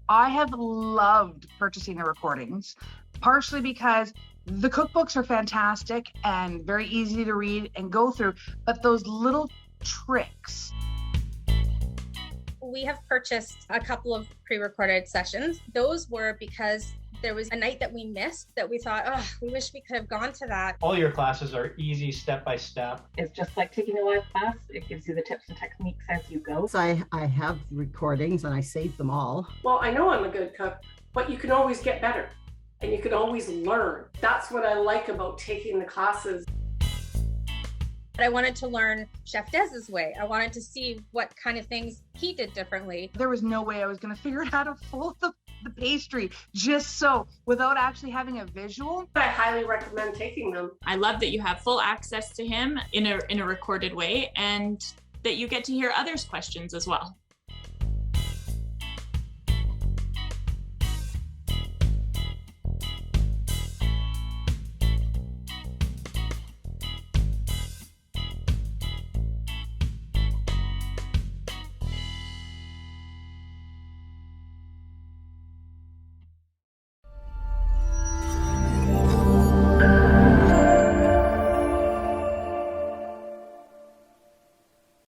I have loved purchasing the recordings, partially because the cookbooks are fantastic and very easy to read and go through, but those little tricks. We have purchased a couple of pre-recorded sessions. Those were because there was a night that we missed that we thought, oh, we wish we could have gone to that. All your classes are easy step by step. It's just like taking a live class. It gives you the tips and techniques as you go. So I have recordings and I saved them all. Well, I know I'm a good cook, but you can always get better and you can always learn. That's what I like about taking the classes. But I wanted to learn Chef Dez's way. I wanted to see what kind of things he did differently. There was no way I was going to figure out how to fold the pastry just so without actually having a visual. I highly recommend taking them. I love that you have full access to him in a recorded way and that you get to hear others' questions as well.